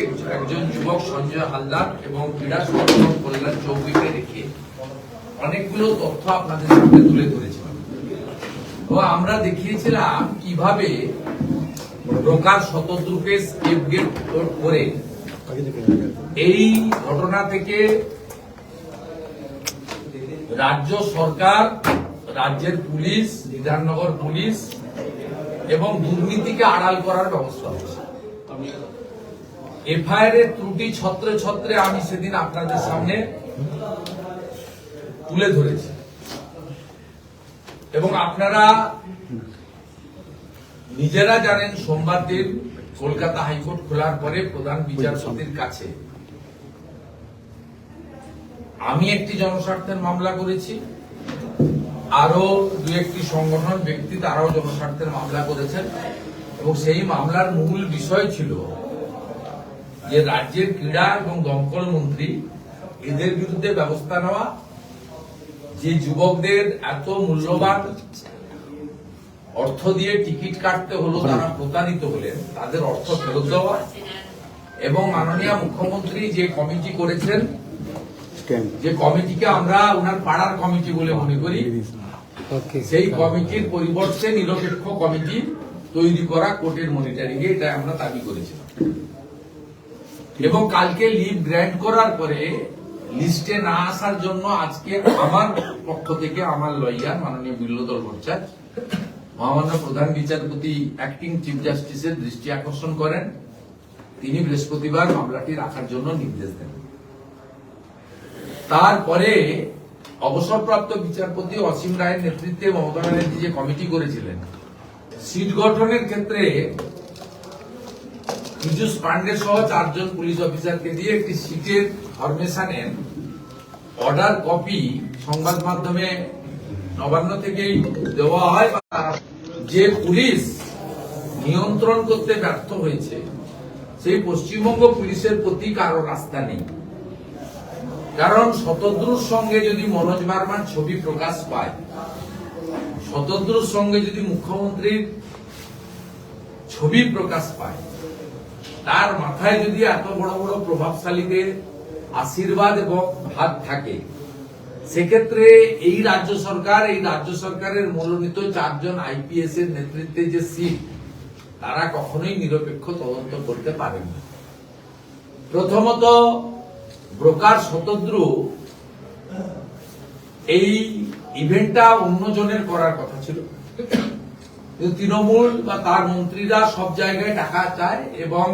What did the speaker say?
একজন যুবক সঞ্জয় হালদার এবং ক্রীড়া সংগঠন কল্যাণ চৌকিকে রেখে অনেকগুলো তথ্য আপনাদের সামনে তুলে ধরেছিলাম এবং আমরা দেখিয়েছিলাম কিভাবে ব্রোকার শতদ্রুকে স্কেপগেট করে এই ঘটনা থেকে রাজ্য সরকার, রাজ্যের পুলিশ, বিধাননগর পুলিশ এবং দুর্নীতিকে আড়াল করার ব্যবস্থা হচ্ছে। এফআইআর এর ত্রুটি ছত্রে ছত্রে আমি সেদিন আপনাদের সামনে তুলে ধরেছি এবং আপনারা নিজেরা জানেন সোমবার দিন কলকাতা হাইকোর্ট খোলার পরে প্রধান বিচারপতির কাছে আমি একটি জনস্বার্থের মামলা করেছি, আরো দু একটি সংগঠন ব্যক্তি তারাও জনস্বার্থের মামলা করেছেন এবং সেই মামলার মূল বিষয় ছিল যে রাজ্যের ক্রীড়া এবং দমকল মন্ত্রী এদের বিরুদ্ধে ব্যবস্থা নেওয়া, যে যুবকদের এত মূল্যবান অর্থ দিয়ে টিকিট কাটতে হলো, তারা প্রতারিত হলেন, তাদের অর্থ ফেরত দেওয়া এবং মাননীয় মুখ্যমন্ত্রী যে কমিটি করেছেন, যে কমিটিকে আমরা ওনার পাড়ার কমিটি বলে মনে করি, সেই কমিটির পরিবর্তে নিরপেক্ষ কমিটি তৈরি করা কোর্টের মনিটরিং এ, এটা আমরা দাবি করেছিলাম এবং কালকে লিভ গ্র্যান্ট করার পরে লিস্টে না আসার জন্য আজকে আমার পক্ষ থেকে আমার লয়ার মাননীয় বিল্লধর ভট্টাচার্য মহামান্য প্রধান বিচারপতি অ্যাক্টিং চিফ জাস্টিসের দৃষ্টি আকর্ষণ করেন। তিনি বৃহস্পতিবার মামলাটি রাখার জন্য নির্দেশ দেন। তারপরে অবসরপ্রাপ্ত বিচারপতি অসীম রায়ের নেতৃত্বে মমতা ব্যানার্জি যে কমিটি করেছিলেন, সিট গঠনের ক্ষেত্রে পীযূষ পান্ডে সহ 4 জন পুলিশ অফিসারকে দিয়ে একটি সিটের ফরমেশনের অর্ডার কপি সংবাদ মাধ্যমে নবান্ন থেকেই দেওয়া হয়। যে পুলিশ নিয়ন্ত্রণ করতে ব্যর্থ হয়েছে সেই পশ্চিমবঙ্গ পুলিশের প্রতি কারো রাস্তা নেই। কারণ শতদ্রুর সঙ্গে যদি মনোজ বার্মার ছবি প্রকাশ পায়, শতদ্রুর সঙ্গে যদি মুখ্যমন্ত্রীর ছবি প্রকাশ পায়, তার মাথায় যদি এত বড় বড় প্রভাবশালীদের আশীর্বাদ এবং হাত থাকে, সেক্ষেত্রে এই রাজ্য সরকারের মনোনীত 4 জন আইপিএস এর নেতৃত্বে যে সিট, তারা কখনোই নিরপেক্ষ তদন্ত করতে পারেন না। প্রথমত, ব্রোকার শতদ্রু এই ইভেন্টটা অন্যজনের করার কথা ছিল, তৃণমূল বা তার মন্ত্রীরা সব জায়গায় টাকা চায় এবং